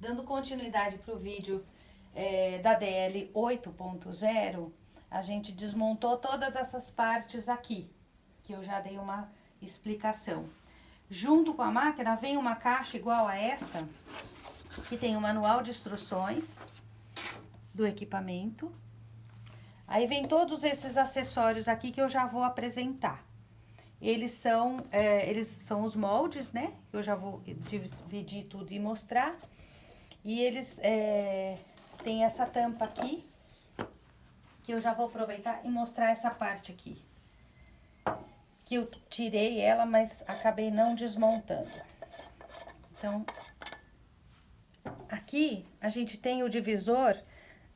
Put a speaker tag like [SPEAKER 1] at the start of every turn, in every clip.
[SPEAKER 1] Dando continuidade para o vídeo da DL 8.0, a gente desmontou todas essas partes aqui, que eu já dei uma explicação. Junto com a máquina vem uma caixa igual a esta, que tem o manual de instruções do equipamento. Aí vem todos esses acessórios aqui que eu já vou apresentar. Eles são os moldes, né? Eu já vou dividir tudo e mostrar. E eles têm essa tampa aqui, que eu já vou aproveitar e mostrar essa parte aqui. Que eu tirei ela, mas acabei não desmontando. Então, aqui a gente tem o divisor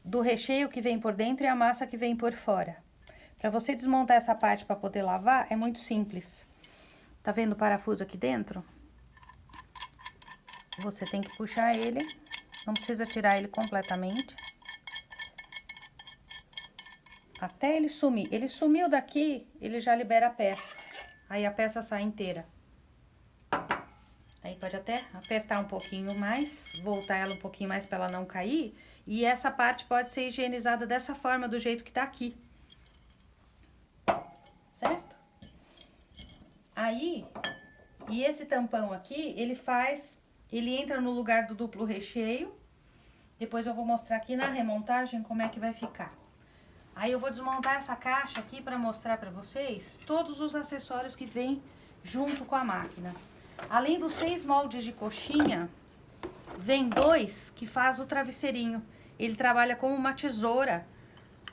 [SPEAKER 1] do recheio que vem por dentro e a massa que vem por fora. Para você desmontar essa parte para poder lavar, é muito simples. Tá vendo o parafuso aqui dentro? Você tem que puxar ele, não precisa tirar ele completamente. Até ele sumir. Ele sumiu daqui, ele já libera a peça. Aí a peça sai inteira. Aí pode até apertar um pouquinho mais, voltar ela um pouquinho mais para ela não cair. E essa parte pode ser higienizada dessa forma, do jeito que tá aqui. Certo? Aí, e esse tampão aqui, ele entra no lugar do duplo recheio. Depois eu vou mostrar aqui na remontagem como é que vai ficar. Aí eu vou desmontar essa caixa aqui para mostrar para vocês todos os acessórios que vem junto com a máquina. Além dos 6 moldes de coxinha, vem 2 que faz o travesseirinho. Ele trabalha como uma tesoura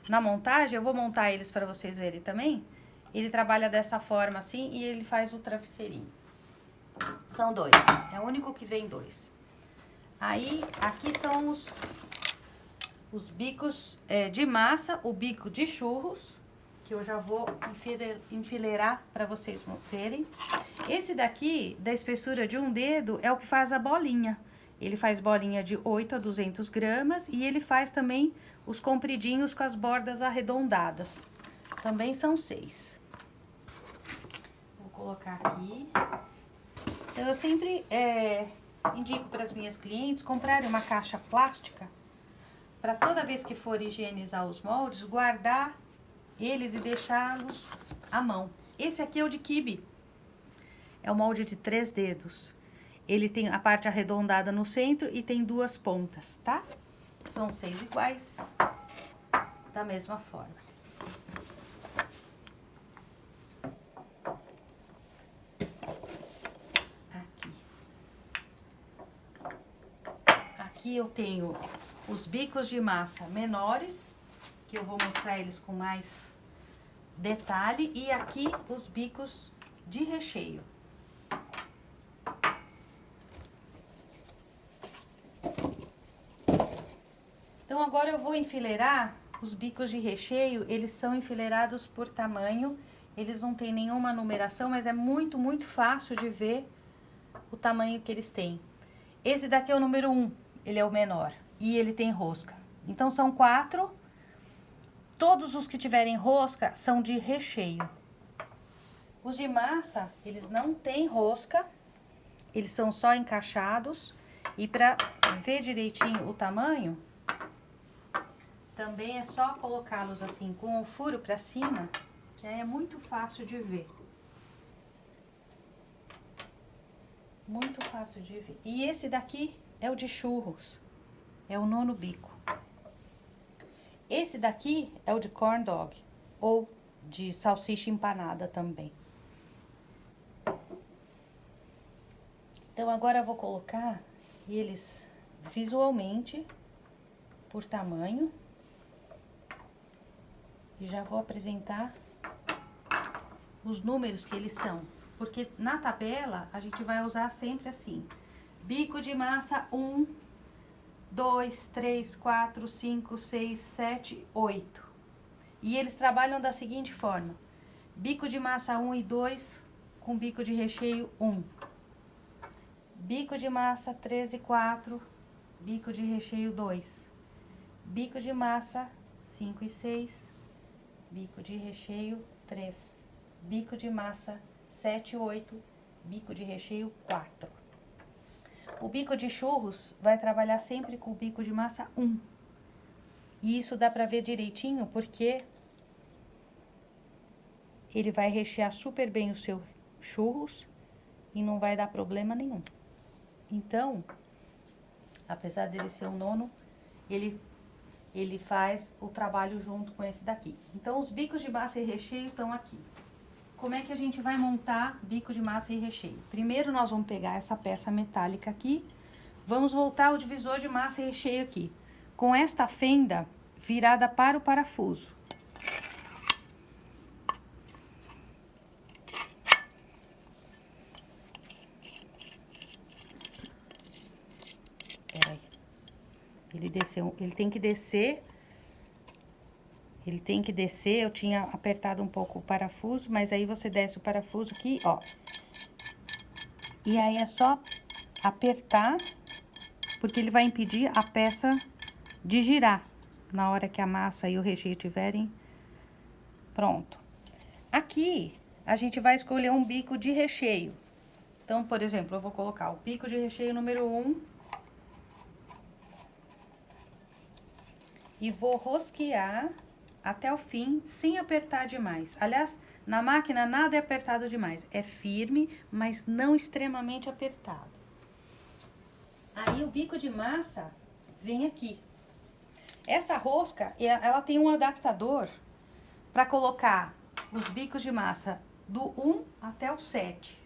[SPEAKER 1] na montagem. Eu vou montar eles para vocês verem também. Ele trabalha dessa forma assim e ele faz o travesseirinho. São 2, é o único que vem 2. Aí, aqui são os bicos de massa, o bico de churros, que eu já vou enfileirar para vocês verem. Esse daqui, da espessura de um dedo, é o que faz a bolinha. Ele faz bolinha de 8 a 200 gramas e ele faz também os compridinhos com as bordas arredondadas. Também são 6. Vou colocar aqui. Então, eu sempre indico para as minhas clientes comprarem uma caixa plástica para toda vez que for higienizar os moldes, guardar eles e deixá-los à mão. Esse aqui é o de quibe. É o molde de 3 dedos. Ele tem a parte arredondada no centro e tem 2 pontas, tá? São 6 iguais, da mesma forma. Aqui eu tenho os bicos de massa menores, que eu vou mostrar eles com mais detalhe. E aqui os bicos de recheio. Então, agora eu vou enfileirar os bicos de recheio. Eles são enfileirados por tamanho. Eles não têm nenhuma numeração, mas é muito, muito fácil de ver o tamanho que eles têm. Esse daqui é o número 1, ele é o menor. E ele tem rosca. Então, são 4. Todos os que tiverem rosca são de recheio. Os de massa, eles não têm rosca. Eles são só encaixados. E para ver direitinho o tamanho, também é só colocá-los assim com o furo para cima, que aí é muito fácil de ver. Muito fácil de ver. E esse daqui é o de churros. É o 9º bico. Esse daqui é o de corn dog, ou de salsicha empanada também. Então, agora eu vou colocar eles visualmente, por tamanho. E já vou apresentar os números que eles são. Porque na tabela, a gente vai usar sempre assim. Bico de massa 1, 2, 3, 4, 5, 6, 7, 8. E eles trabalham da seguinte forma. Bico de massa 1 e 2 com bico de recheio 1. Bico de massa 3 e 4, bico de recheio 2. Bico de massa 5 e 6, bico de recheio 3. Bico de massa 7 e 8, bico de recheio 4. O bico de churros vai trabalhar sempre com o bico de massa 1. E isso dá pra ver direitinho porque ele vai rechear super bem o seu churros e não vai dar problema nenhum. Então, apesar dele ser um nono, ele faz o trabalho junto com esse daqui. Então, os bicos de massa e recheio estão aqui. Como é que a gente vai montar bico de massa e recheio? Primeiro, nós vamos pegar essa peça metálica aqui, vamos voltar o divisor de massa e recheio aqui, com esta fenda virada para o parafuso. Peraí. Ele desceu, ele tem que descer, eu tinha apertado um pouco o parafuso, mas aí você desce o parafuso aqui, ó. E aí é só apertar, porque ele vai impedir a peça de girar na hora que a massa e o recheio tiverem pronto. Aqui, a gente vai escolher um bico de recheio. Então, por exemplo, eu vou colocar o bico de recheio número 1. E vou rosquear até o fim, sem apertar demais. Aliás, na máquina nada é apertado demais. É firme, mas não extremamente apertado. Aí, o bico de massa vem aqui. Essa rosca, ela tem um adaptador para colocar os bicos de massa do 1 até o 7.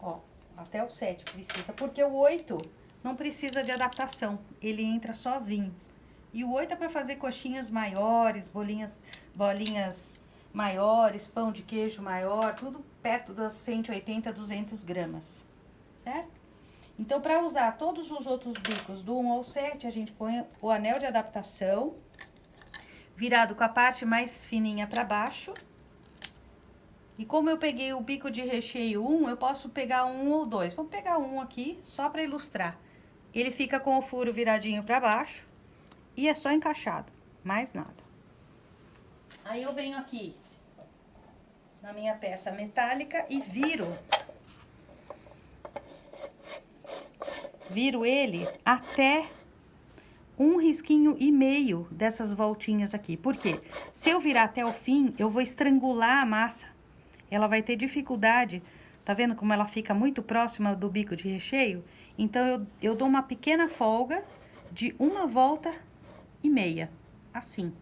[SPEAKER 1] Ó, até o 7 precisa, porque o 8 não precisa de adaptação, ele entra sozinho. E o 8 é para fazer coxinhas maiores, bolinhas maiores, pão de queijo maior, tudo perto das 180, 200 gramas, certo? Então, para usar todos os outros bicos do 1 ao 7, a gente põe o anel de adaptação, virado com a parte mais fininha para baixo. E como eu peguei o bico de recheio 1, eu posso pegar um ou dois. Vamos pegar um aqui, só para ilustrar. Ele fica com o furo viradinho para baixo. E é só encaixado, mais nada. Aí eu venho aqui na minha peça metálica e viro ele até 1,5 risquinho dessas voltinhas aqui. Por quê? Se eu virar até o fim, eu vou estrangular a massa. Ela vai ter dificuldade, tá vendo como ela fica muito próxima do bico de recheio? Então, eu dou uma pequena folga de 1,5 volta, assim.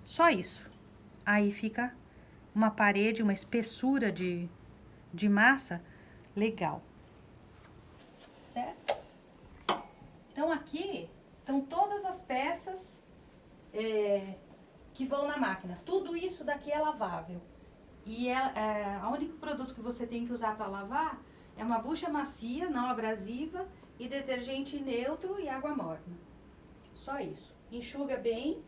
[SPEAKER 1] Só isso. Aí fica uma parede, uma espessura de massa legal. Certo? Então, aqui estão todas as peças que vão na máquina. Tudo isso daqui é lavável. E o único produto que você tem que usar para lavar é uma bucha macia, não abrasiva, e detergente neutro e água morna. Só isso. Enxuga bem,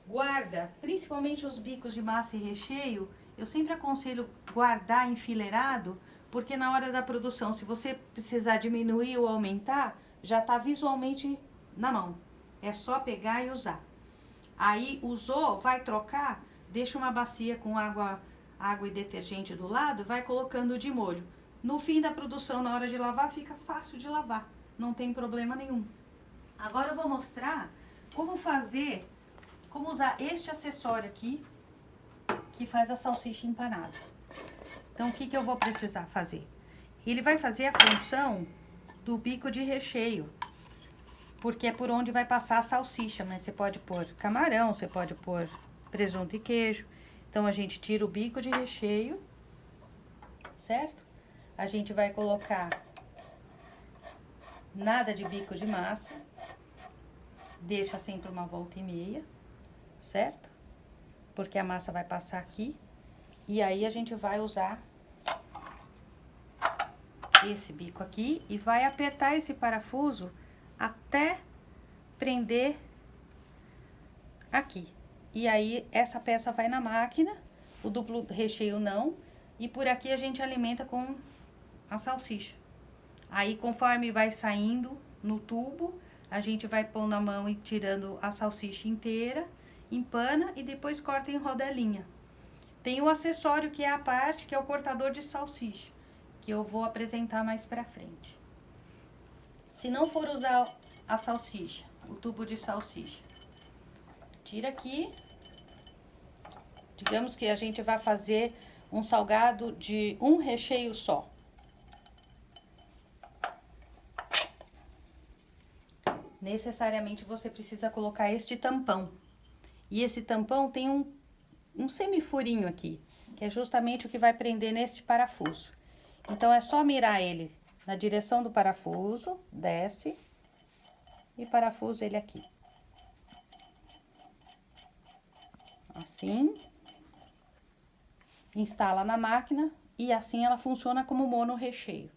[SPEAKER 1] guarda, principalmente os bicos de massa e recheio, eu sempre aconselho guardar enfileirado, porque na hora da produção, se você precisar diminuir ou aumentar, já está visualmente na mão. É só pegar e usar. Aí, usou, vai trocar, deixa uma bacia com água e detergente do lado, vai colocando de molho. No fim da produção, na hora de lavar, fica fácil de lavar, não tem problema nenhum. Agora eu vou mostrar como usar este acessório aqui, que faz a salsicha empanada. Então, o que eu vou precisar fazer? Ele vai fazer a função do bico de recheio, porque é por onde vai passar a salsicha, mas você pode pôr camarão, você pode pôr presunto e queijo. Então, a gente tira o bico de recheio, certo? A gente vai colocar nada de bico de massa, deixa sempre 1,5 volta, certo? Porque a massa vai passar aqui. E aí, a gente vai usar esse bico aqui e vai apertar esse parafuso até prender aqui. E aí, essa peça vai na máquina, o duplo recheio não, e por aqui a gente alimenta com a salsicha. Aí, conforme vai saindo no tubo, a gente vai pondo a mão e tirando a salsicha inteira, empana e depois corta em rodelinha. Tem o acessório que é a parte, que é o cortador de salsicha, que eu vou apresentar mais pra frente. Se não for usar a salsicha, o tubo de salsicha, tira aqui. Digamos que a gente vai fazer um salgado de um recheio só. Necessariamente você precisa colocar este tampão. E esse tampão tem um semifurinho aqui, que é justamente o que vai prender nesse parafuso. Então, é só mirar ele na direção do parafuso, desce e parafusa ele aqui. Assim. Instala na máquina e assim ela funciona como mono recheio.